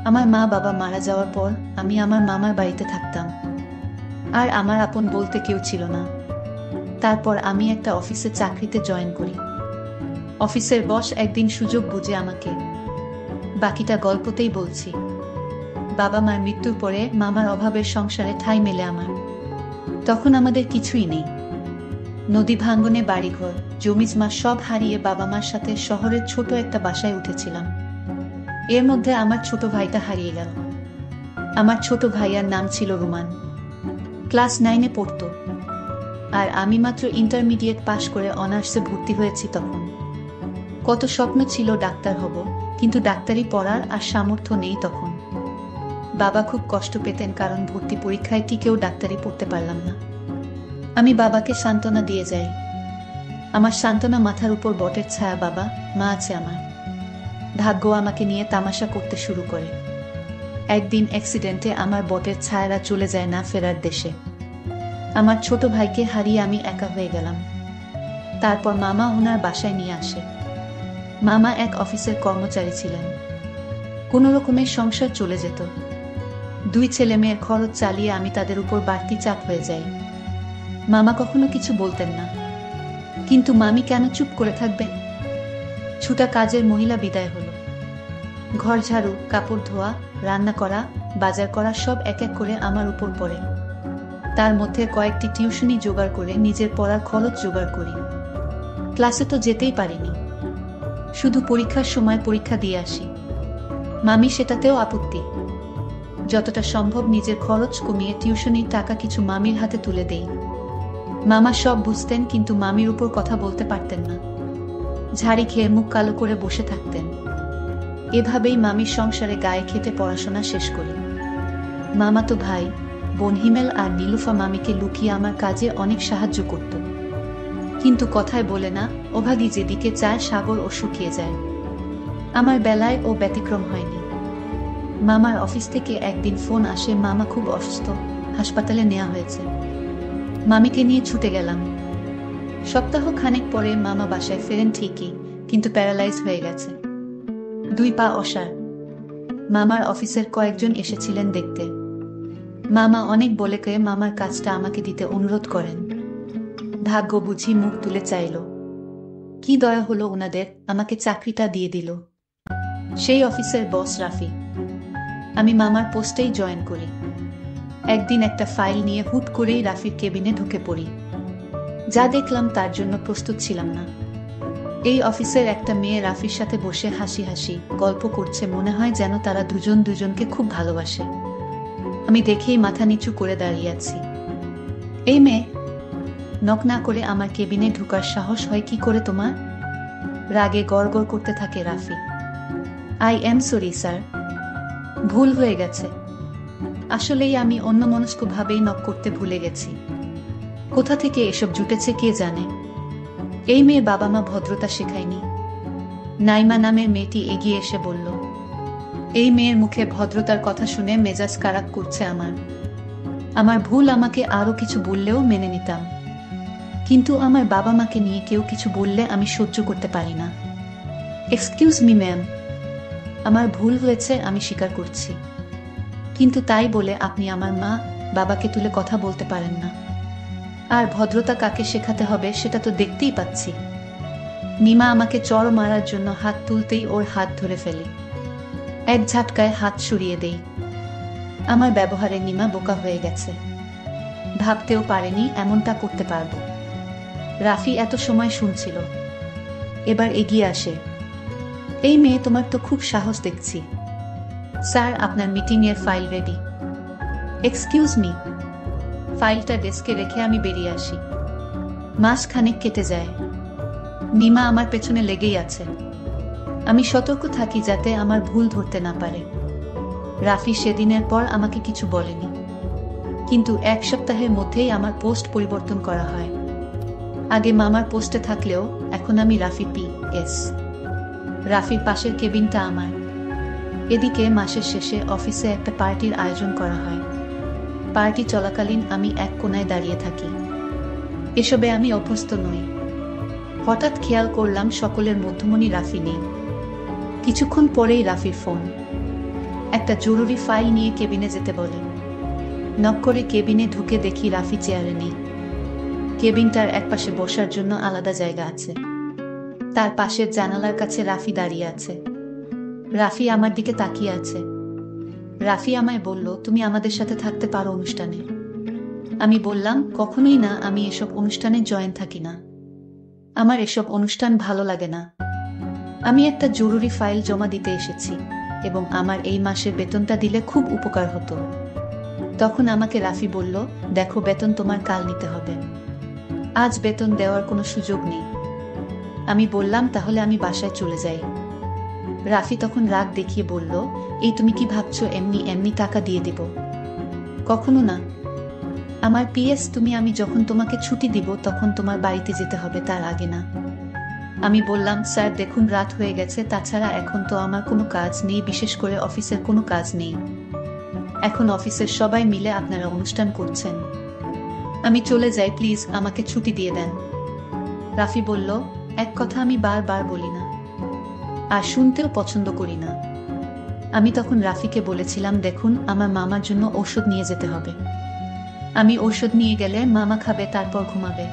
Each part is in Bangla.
আমার মা বাবা মারা যাওয়ার পর আমি আমার মামার বাড়িতে থাকতাম, আর আমার আপন বলতে কেউ ছিল না। তারপর আমি একটা অফিসে চাকরিতে জয়েন করি। অফিসের বস একদিন সুযোগ বুঝে আমাকে, বাকিটা গল্পতেই বলছি। বাবা মার মৃত্যুর পরে মামার অভাবের সংসারে ঠাঁই মেলে আমার। তখন আমাদের কিছুই নেই, নদী ভাঙ্গনে বাড়িঘর, জমিজমা সব হারিয়ে বাবা মার সাথে শহরের ছোট একটা বাসায় উঠেছিলাম। এর মধ্যে আমার ছোট ভাইটা হারিয়ে গেল। আমার ছোট ভাইয়ার নাম ছিল রুমান। ক্লাস 9-এ পড়তো, আর আমি মাত্র ইন্টারমিডিয়েট পাশ করে অনার্সে ভর্তি হয়েছি। তখন কত স্বপ্ন ছিল ডাক্তার হব, কিন্তু ডাক্তারি পড়ার আর সামর্থ্য নেই তখন। বাবা খুব কষ্ট পেতেন, কারণ ভর্তি পরীক্ষায় টিকেও ডাক্তারি পড়তে পারলাম না। আমি বাবাকে সান্ত্বনা দিয়ে যাই। আমার সান্ত্বনা মাথার উপর বটের ছায়া। বাবা মা আছে আমার। ভাগ্য আমাকে নিয়ে তামাশা করতে শুরু করে। একদিন অ্যাক্সিডেন্টে আমার বটের ছায়ারা চলে যায় না ফেরার দেশে। আমার ছোট ভাইকে হারিয়ে আমি একা হয়ে গেলাম। তারপর মামা ওনার বাসায় নিয়ে আসে। মামা এক অফিসের কর্মচারী ছিলেন। কোনো রকমের সংসার চলে যেত। 2 ছেলে মেয়ের খরচ চালিয়ে আমি তাদের উপর বাড়তি চাপ হয়ে যাই। মামা কখনো কিছু বলতেন না, কিন্তু মামি কেন চুপ করে থাকবে? ছুটা কাজের মহিলা বিদায় হলো। ঘর ঝাড়ু, কাপড় ধোয়া, রান্না করা, বাজার করা সব এক এক করে আমার উপর পড়ে। তার মধ্যে কয়েকটি টিউশনি জোগাড় করে নিজের পড়ার খরচ জোগাড় করি। ক্লাসে তো যেতেই পারিনি, শুধু পরীক্ষার সময় পরীক্ষা দিয়ে আসি। মামি সেটাতেও আপত্তি। যতটা সম্ভব নিজের খরচ কমিয়ে টিউশনির টাকা কিছু মামির হাতে তুলে দেই। মামা সব বুঝতেন, কিন্তু মামির উপর কথা বলতে পারতেন না। ঝাড়ি খেয়ে মুখ কালো করে বসে থাকতেন। এভাবেই মামির সংসারে গায়ে খেটে পড়াশোনা শেষ করি। মামাতো ভাই বোন হিমেল আর নীলুফা মামিকে লুকিয়ে আমার কাজে অনেক সাহায্য করত, কিন্তু কথায় বলে না, অভাগী যেদিকে চায় সাগর ও শুকিয়ে যায়। আমার বেলায় ও ব্যতিক্রম হয়নি। মামার অফিস থেকে একদিন ফোন আসে, মামা খুব অসুস্থ, হাসপাতালে নেওয়া হয়েছে। মামিকে নিয়ে ছুটে গেলাম। সপ্তাহ খানেক পরে মামা বাসায় ফেরেন ঠিকই, কিন্তু প্যারালাইজ হয়ে গেছে, 2 পা অসাড়। মামার অফিসের কয়েকজন এসেছিলেন দেখতে। মামা অনেক বলে কয়ে মামার কাজটা আমাকে দিতে অনুরোধ করেন। ভাগ্য বুঝি মুখ তুলে চাইল। কি দয়া হলো ওনাদের, আমাকে চাকরিটা দিয়ে দিল। সেই অফিসের বস রাফি। আমি মামার পোস্টেই জয়েন করি। একদিন একটা ফাইল নিয়ে হুট করেই রাফির কেবিনে ঢুকে পড়ি। যা দেখলাম তার জন্য প্রস্তুত ছিলাম না। এই অফিসের একটা মেয়ে রাফির সাথে বসে হাসি হাসি গল্প করছে, মনে হয় যেন তারা দুজন দুজনকে খুব ভালোবাসে। আমি দেখেই মাথা নিচু করে দাঁড়িয়ে আছি। এই মেয়ে, নক না করে আমার কেবিনে ঢুকার সাহস হয় কি করে তোমার? রাগে গড়গড় করতে থাকে Rafi. I am sorry sir, ভুল হয়ে গেছে। আসলেই আমি অন্যমনস্কভাবেই নক করতে ভুলে গেছি। কোথা থেকে এসব জুটেছে কে জানে। এই মেয়ে বাবা মা ভদ্রতা শেখায়নি। নাইমা নামের মেয়েটি এগিয়ে এসে বলল। এই মেয়ের মুখে ভদ্রতার কথা শুনে মেজাজ কারাক করছে আমার। আমার ভুল, আমাকে আরো কিছু বললেও মেনে নিতাম, কিন্তু আমার বাবা মাকে নিয়ে কেউ কিছু বললে আমি সহ্য করতে পারি না। এক্সকিউজ মি ম্যাম, আমার ভুল হয়েছে, আমি স্বীকার করছি, কিন্তু তাই বলে আপনি আমার মা বাবাকে তুলে কথা বলতে পারেন না। আর ভদ্রতা কাকে শেখাতে হবে সেটা তো দেখতেই পাচ্ছি। নিমা আমাকে চড় মারার জন্য হাত তুলতেই ওর হাত ধরে ফেলি। এক ঝাটকায় হাত সরিয়ে দেই। আমার ব্যবহারে নিমা বোকা হয়ে গেছে। ভাবতেও পারেনি এমনটা করতে পারবো। রাফি এত সময় শুনছিল, এবার এগিয়ে আসে। এই মেয়ে, তোমার তো খুব সাহস দেখছি। স্যার, আপনার মিটিং এর ফাইল রেডি। Excuse me. ফাইলটা ডেস্কে রেখে আমি বেরিয়ে আসি। মাস খানেক কেটে যায়। নিমা আমার পেছনে লেগেই আছে। আমি সতর্ক থাকি যাতে আমার ভুল ধরতে না পারে। রাফি সেদিনের পর আমাকে কিছু বলেনি, কিন্তু 1 সপ্তাহের মধ্যেই আমার পোস্ট পরিবর্তন করা হয়। আগে মামার পোস্টে থাকলেও এখন আমি রাফি পি.এস। রাফির পাশের কেবিনটা আমার। এদিকে মাসের শেষে অফিসে একটা পার্টির আয়োজন করা হয়। পার্টি চলাকালীন আমি এক কোণায় দাঁড়িয়ে থাকি। এসবে আমি অভ্যস্ত নই। হঠাৎ খেয়াল করলাম সকলের মধ্যমণি রাফি নেই। কিছুক্ষণ পরেই রাফির ফোন। একটা জরুরি ফাইল নিয়ে কেবিনে যেতে বলে। নক করে কেবিনে ঢুকে দেখি রাফি চেয়ারে নেই। কেবিনটার একপাশে বসার জন্য আলাদা জায়গা আছে। তার পাশের জানালার কাছে রাফি দাঁড়িয়ে আছে। রাফি আমার দিকে তাকিয়ে আছে। রাফি আমায় বলল, তুমি আমাদের সাথে থাকতে পারো অনুষ্ঠানে। আমি বললাম, কখনোই না, আমি এসব অনুষ্ঠানে জয়েন থাকি না। আমার এসব অনুষ্ঠান ভালো লাগে না। আমি একটা জরুরি ফাইল জমা দিতে এসেছি এবং আমার এই মাসের বেতনটা দিলে খুব উপকার হতো। তখন আমাকে রাফি বলল, দেখো, বেতন তোমার কাল নিতে হবে। আজ বেতন দেওয়ার কোনো সুযোগ নেই। আমি বললাম, তাহলে আমি বাসায় চলে যাই। রাফি তখন রাগ দেখিয়ে বলল, এই তুমি কি ভাবছো এমনি এমনি টাকা দিয়ে দেব? কখনো না। আমার পিএস, আমি যখন তোমাকে ছুটি দিব তখন তোমার বাড়িতে যেতে হবে, তার আগে না। আমি বললাম, স্যার দেখুন, রাত হয়ে গেছে, তাছাড়া এখন তো আমার কোনো কাজ নেই, বিশেষ করে অফিসের কোনো কাজ নেই। এখন অফিসের সবাই মিলে আপনারা অনুষ্ঠান করছেন। আমি চলে যাই, প্লিজ আমাকে ছুটি দিয়ে দেন। রাফি বলল, এক কথা আমি বারবার বলি না, আর শুনতেও পছন্দ করি না। আমি তখন রাফিকে বলেছিলাম, দেখুন, আমার মামার জন্য ঔষধ নিয়ে যেতে হবে। আমি ঔষধ নিয়ে গেলে মামা খাবে, তারপর ঘুমাবে।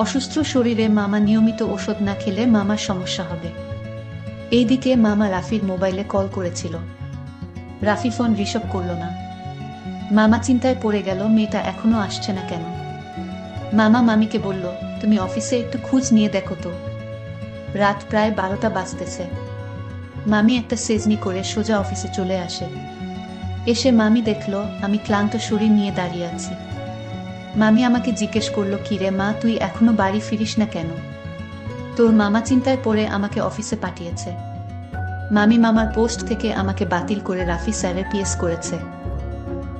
অসুস্থ শরীরে মামা নিয়মিত ওষুধ না খেলে মামার সমস্যা হবে। এইদিকে মামা রাফির মোবাইলে কল করেছিল। রাফি ফোন রিসিভ করল না। মামা চিন্তায় পড়ে গেল, মেয়েটা এখনো আসছে না কেন। মামা মামিকে বলল, তুমি অফিসে একটু খোঁজ নিয়ে দেখো তো। রাত প্রায় 12টা বাজতেছে। মামি একটা সেজনি করে সোজা অফিসে চলে আসে। এসে মামি দেখলো আমি ক্লান্ত শরীর নিয়ে দাঁড়িয়ে আছি। মামি আমাকে জিজ্ঞেস করলো, কিরে মা, তুই এখনো বাড়ি ফিরিস না কেন? তোর মামা চিন্তায় পড়ে আমাকে অফিসে পাঠিয়েছে। মামি মামার পোস্ট থেকে আমাকে বাতিল করে রাফি স্যারের পিএস করেছে,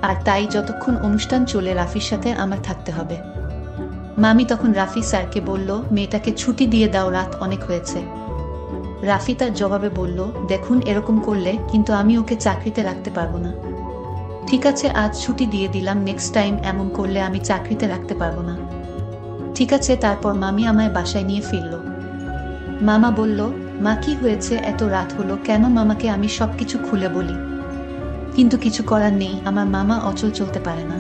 আর তাই যতক্ষণ অনুষ্ঠান চলে রাফির সাথে আমার থাকতে হবে। মামি তখন রাফি স্যারকে বলল, মেয়েটাকে ছুটি দিয়ে দাও, রাত অনেক হয়েছে। রাফি তার জবাবে বলল, দেখুন, এরকম করলে কিন্তু আমি ওকে চাকরিতে রাখতে পারবো না। ঠিক আছে, আজ ছুটি দিয়ে দিলাম, নেক্সট টাইম এমন করলে আমি চাকরিতে রাখতে পারবো না। ঠিক আছে। তারপর মামি আমায় বাসায় নিয়ে ফিরল। মামা বলল, মা কি হয়েছে, এত রাত হলো কেন? মামাকে আমি সবকিছু খুলে বলি, কিন্তু কিছু করার নেই, আমার মামা অচল চলতে পারে না।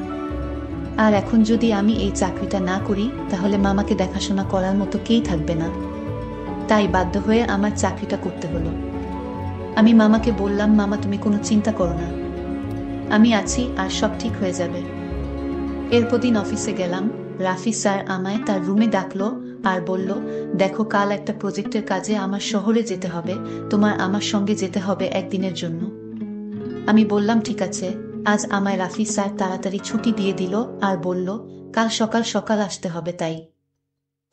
আর এখন যদি আমি এই চাকরিটা না করি তাহলে মামাকে দেখাশোনা করার মতো কেই থাকবে না। তাই বাধ্য হয়ে আমার চাকরিটা করতে হলো। আমি মামাকে বললাম, মামা তুমি কোনো চিন্তা করো না, আমি আছি, আর সব ঠিক হয়ে যাবে। এরপর দিন অফিসে গেলাম। রাফি স্যার আমায় তার রুমে ডাকলো আর বলল, দেখো, কাল একটা প্রজেক্টের কাজে আমার শহরে যেতে হবে, তোমার আমার সঙ্গে যেতে হবে একদিনের জন্য। আমি বললাম, ঠিক আছে। আজ আমায় রাফি স্যার তাড়াতাড়ি ছুটি দিয়ে দিল আর বলল, কাল সকাল সকাল আসতে হবে। তাই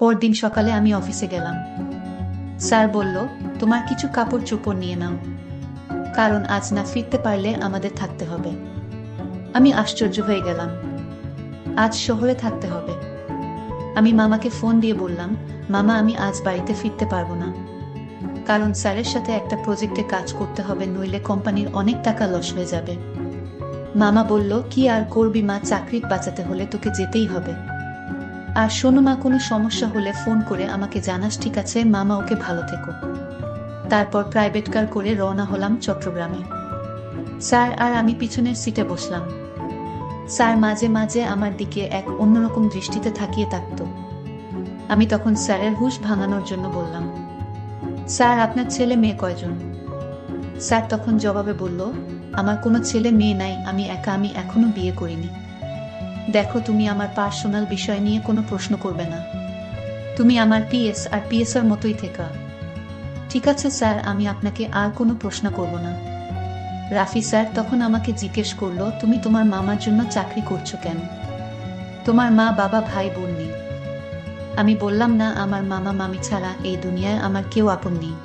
পরদিন সকালে আমি অফিসে গেলাম। স্যার বলল, তোমার কিছু কাপড় চোপড় নিয়ে নাও, কারণ আজ না ফিরতে পারলে আমাদের থাকতে হবে। আমি আশ্চর্য হয়ে গেলাম, আজ শহরে থাকতে হবে? আমি মামাকে ফোন দিয়ে বললাম, মামা, আমি আজ বাড়িতে ফিরতে পারবো না, কারণ স্যারের সাথে একটা প্রজেক্টে কাজ করতে হবে, নইলে কোম্পানির অনেক টাকা লস হয়ে যাবে। মামা বলল, কি আর করবি মা, চাকরি বাঁচাতে হলে তোকে যেতেই হবে। আর শোনো মা, কোনো সমস্যা হলে ফোন করে আমাকে জানাস, ঠিক আছে? মামা, ওকে, ভালো থেকো। তারপর প্রাইভেট কার করে রওনা হলাম চট্টগ্রামে। স্যার আর আমি পিছনের সিটে বসলাম। স্যার মাঝে মাঝে আমার দিকে এক অন্যরকম দৃষ্টিতে তাকিয়ে থাকত। আমি তখন স্যারের হুঁশ ভাঙানোর জন্য বললাম, স্যার আপনার ছেলে মেয়ে কয়জন? স্যার তখন জবাবে বলল, আমার কোনো ছেলে মেয়ে নাই, আমি একা, আমি এখনো বিয়ে করিনি। দেখো, তুমি আমার পার্সোনাল বিষয় নিয়ে কোনো প্রশ্ন করবে না, তুমি আমার পিএস আর পিএসআর মতোই থেকা। ঠিক আছে স্যার, আমি আপনাকে আর কোনো প্রশ্ন করব না। রাফি স্যার তখন আমাকে জিজ্ঞেস করলো, তুমি তোমার মামার জন্য চাকরি করছো কেন? তোমার মা বাবা ভাই বোন নেই? আমি বললাম, না, আমার মামা মামি ছাড়া এই দুনিয়ায় আমার কেউ আপন নেই।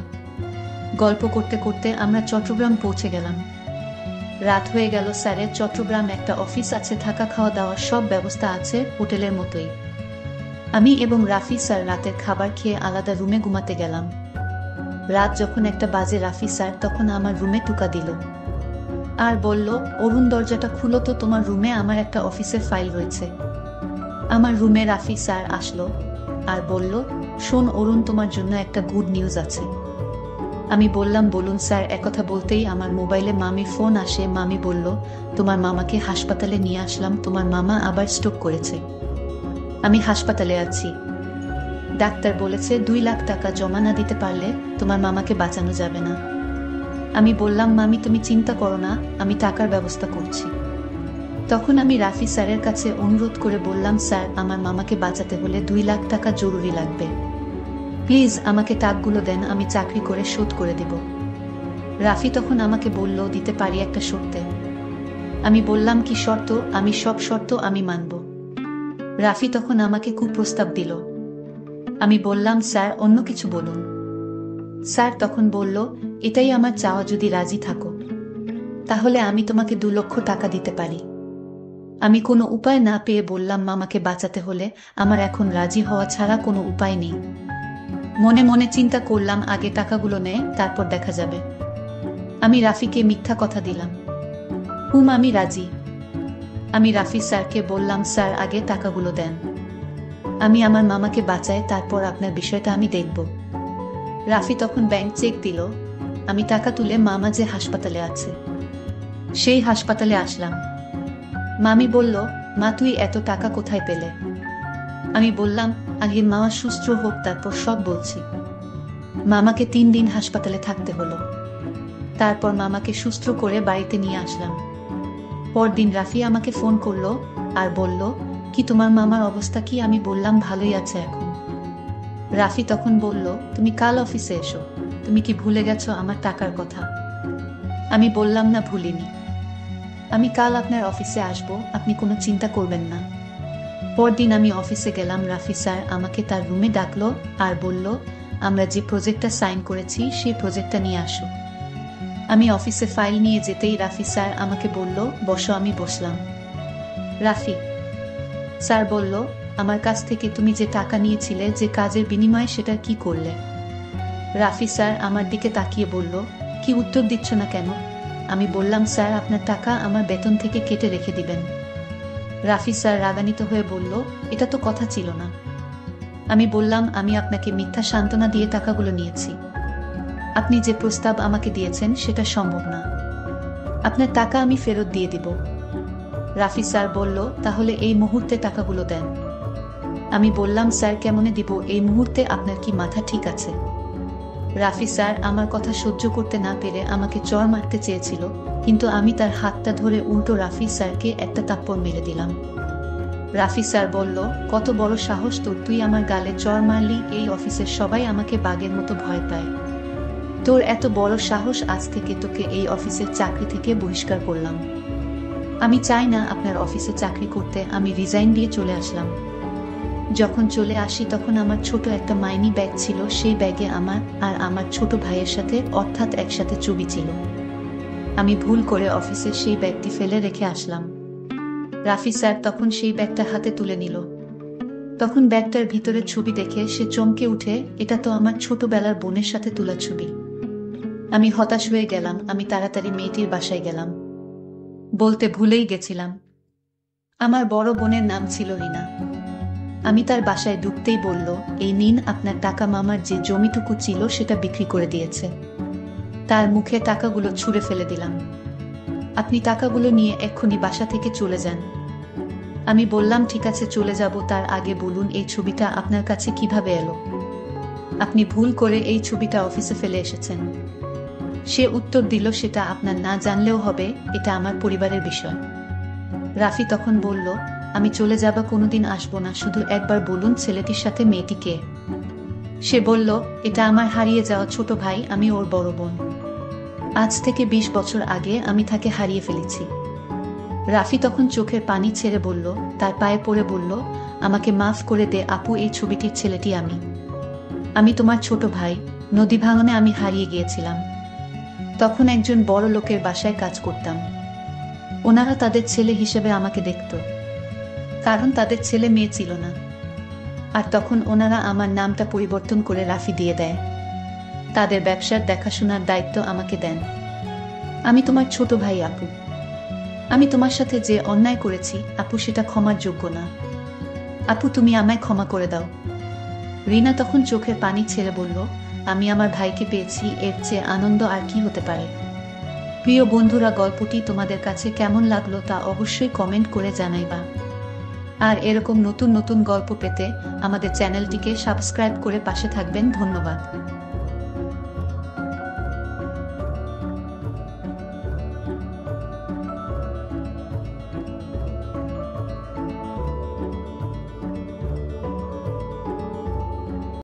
গল্প করতে করতে আমরা চট্টগ্রাম পৌঁছে গেলাম। রাত হয়ে গেল। স্যারের চট্টগ্রাম একটা অফিস আছে, থাকা খাওয়া দাওয়ার সব ব্যবস্থা আছে হোটেলের মতোই। আমি এবং রাফি স্যার রাতের খাবার খেয়ে আলাদা রুমে ঘুমাতে গেলাম। রাত যখন 1টা বাজে, রাফি স্যার তখন আমার রুমে টোকা দিল আর বলল, অরুণ, দরজাটা খুলো তো, তোমার রুমে আমার একটা অফিসের ফাইল রয়েছে। আমার রুমে রাফি স্যার আসলো আর বলল, শোন অরুণ, তোমার জন্য একটা গুড নিউজ আছে। আমি বললাম, বলুন স্যার। একথা বলতেই আমার মোবাইলে মামির ফোন আসে। মামি বলল, তোমার মামাকে হাসপাতালে নিয়ে আসলাম, তোমার মামা আবার স্ট্রোক করেছে। আমি হাসপাতালে আছি। ডাক্তার বলেছে 2 লাখ টাকা জমা না দিতে পারলে তোমার মামাকে বাঁচানো যাবে না। আমি বললাম, মামি তুমি চিন্তা করো না, আমি টাকার ব্যবস্থা করছি। তখন আমি রাফি স্যারের কাছে অনুরোধ করে বললাম, স্যার আমার মামাকে বাঁচাতে হলে 2 লাখ টাকা জরুরি লাগবে। প্লিজ আমাকে টাকাগুলো দেন, আমি চাকরি করে শোধ করে দেব। রাফি তখন আমাকে বলল, দিতে পারি একটা শর্তে। আমি বললাম, কি শর্ত? আমি সব শর্ত আমি মানব। রাফি তখন আমাকে কুপ্রস্তাব দিল। আমি বললাম, স্যার অন্য কিছু বলুন। স্যার তখন বলল, এটাই আমার চাওয়া, যদি রাজি থাকো তাহলে আমি তোমাকে 2 লক্ষ টাকা দিতে পারি। আমি কোনো উপায় না পেয়ে বললাম, মামাকে বাঁচাতে হলে আমার এখন রাজি হওয়া ছাড়া কোনো উপায় নেই। মনে মনে চিন্তা করলাম, আগে টাকাগুলো নেয় তারপর দেখা যাবে। আমি রাফিকে মিথ্যা কথা দিলাম, আমি রাজি। আমি রাফি স্যারকে বললাম, স্যার আগে টাকাগুলো দেন, আমি আমার মামাকে বাঁচাই, তারপর আপনার বিষয়টা আমি দেখব। রাফি তখন ব্যাংক চেক দিল। আমি টাকা তুলে মামা যে হাসপাতালে আছে সেই হাসপাতালে আসলাম। মামি বলল, মা তুই এত টাকা কোথায় পেলে? আমি বললাম, আগে মামা সুস্থ হোক তারপর সব বলছি। মামাকে 3 দিন হাসপাতালে থাকতে হলো, তারপর মামাকে সুস্থ করে বাড়িতে নিয়ে আসলাম। পরদিন রাফি আমাকে ফোন করলো আর বলল, কি তোমার মামার অবস্থা কি? আমি বললাম, ভালোই আছে এখন। রাফি তখন বলল, তুমি কাল অফিসে এসো, তুমি কি ভুলে গেছো আমার টাকার কথা? আমি বললাম, না ভুলিনি, আমি কাল আপনার অফিসে আসব, আপনি কোনো চিন্তা করবেন না। পরদিন আমি অফিসে গেলাম। রাফি স্যার আমাকে তার রুমে ডাকলো আর বলল, আমরা যে প্রজেক্টটা সাইন করেছি সেই প্রজেক্টটা নিয়ে আসো। আমি অফিসে ফাইল নিয়ে যেতেই রাফি স্যার আমাকে বলল, বসো। আমি বসলাম। রাফি স্যার বলল, আমার কাছ থেকে তুমি যে টাকা নিয়েছিলে যে কাজের বিনিময়ে, সেটা কি করলে? রাফি স্যার আমার দিকে তাকিয়ে বলল, কি উত্তর দিচ্ছ না কেন? আমি বললাম, স্যার আপনার টাকা আমার বেতন থেকে কেটে রেখে দিবেন। রাফি স্যার রাগান্বিত হয়ে বলল, এটা তো কথা ছিল না। আমি বললাম, আমি আপনাকে মিথ্যা সান্ত্বনা দিয়ে টাকাগুলো নিয়েছি, আপনি যে প্রস্তাব আমাকে দিয়েছেন সেটা সম্ভব না, আপনার টাকা আমি ফেরত দিয়ে দিব। রাফি স্যার বলল, তাহলে এই মুহূর্তে টাকাগুলো দেন। আমি বললাম, স্যার কেমনে দিব এই মুহূর্তে, আপনার কি মাথা ঠিক আছে? রাফি স্যার আমার কথা সহ্য করতে না পেরে আমাকে চড় মারতে চেয়েছিল, কিন্তু আমি তার হাতটা ধরে উল্টো রাফি স্যারকে একটা থাপ্পড় মেরে দিলাম। রাফি স্যার বলল, কত বড় সাহস তোর, তুই আমার গালে চড় মারলি? এই অফিসের সবাই আমাকে বাঘের মতো ভয় পায়, তোর এত বড় সাহস, আজ থেকে তোকে এই অফিসের চাকরি থেকে বহিষ্কার করলাম। আমি চাই না আপনার অফিসে চাকরি করতে। আমি রিজাইন দিয়ে চলে আসলাম। যখন চলে আসি তখন আমার ছোট একটা মাইনি ব্যাগ ছিল, সেই ব্যাগে আমার আর আমার ছোট ভাইয়ের সাথে অর্থাৎ একসাথে ছবি ছিল। আমি ভুল করে অফিসে সেই ব্যাগটি ফেলে রেখে আসলাম। রাফি স্যার তখন সেই ব্যাগটা হাতে তুলে নিল। তখন ব্যাগটার ভিতরে ছবি দেখে সে চমকে উঠে, এটা তো আমার ছোটবেলার বোনের সাথে তোলা ছবি। আমি হতাশ হয়ে গেলাম। আমি তাড়াতাড়ি মেয়েটির বাসায় গেলাম। বলতে ভুলেই গেছিলাম, আমার বড় বোনের নাম ছিল রিনা। আমি তার বাসায় ঢুকতেই বলল, এই নিন আপনার টাকা, মামার যে জমিটুকু ছিল সেটা বিক্রি করে দিয়েছে। তার মুখে টাকাগুলো ছুঁড়ে ফেলে দিলাম। আপনি টাকাগুলো নিয়ে এক্ষুনি বাসা থেকে চলে যান। আমি বললাম, ঠিক আছে চলে যাব, তার আগে বলুন এই ছবিটা আপনার কাছে কিভাবে এলো? আপনি ভুল করে এই ছবিটা অফিসে ফেলে এসেছেন। সে উত্তর দিল, সেটা আপনার না জানলেও হবে, এটা আমার পরিবারের বিষয়। রাফি তখন বলল, আমি চলে যাব, কোনোদিন আসবো না, শুধু একবার বলুন ছেলেটির সাথে মেয়েটি কে? সে বলল, এটা আমার হারিয়ে যাওয়া ছোট ভাই, আমি ওর বড় বোন। আজ থেকে 20 বছর আগে আমি তাকে হারিয়ে ফেলেছি। রাফি তখন চোখের পানি ছেড়ে বলল, তার পায়ে পড়ে বলল, আমাকে মাফ করে দে আপু, এই ছবিটির ছেলেটি আমি তোমার ছোট ভাই। নদী ভাঙনে আমি হারিয়ে গিয়েছিলাম। তখন একজন বড় লোকের বাসায় কাজ করতাম। ওনারা তাদের ছেলে হিসেবে আমাকে দেখত, কারণ তাদের ছেলে মেয়ে ছিল না। আর তখন ওনারা আমার নামটা পরিবর্তন করে রাফি দিয়ে দেয়। তাদের ব্যবসার দেখাশোনার দায়িত্ব আমাকে দেন। আমি তোমার ছোট ভাই আপু। আমি তোমার সাথে যে অন্যায় করেছি আপু, সেটা ক্ষমার যোগ্য না। আপু তুমি আমায় ক্ষমা করে দাও। রিনা তখন চোখের পানি ছেড়ে বলল, আমি আমার ভাইকে পেয়েছি, এর চেয়ে আনন্দ আর কি হতে পারে। প্রিয় বন্ধুরা, গল্পটি তোমাদের কাছে কেমন লাগলো তা অবশ্যই কমেন্ট করে জানাইবা। আর এরকম নতুন নতুন গল্প পেতে আমাদের চ্যানেলটিকে সাবস্ক্রাইব করে পাশে থাকবেন। ধন্যবাদ।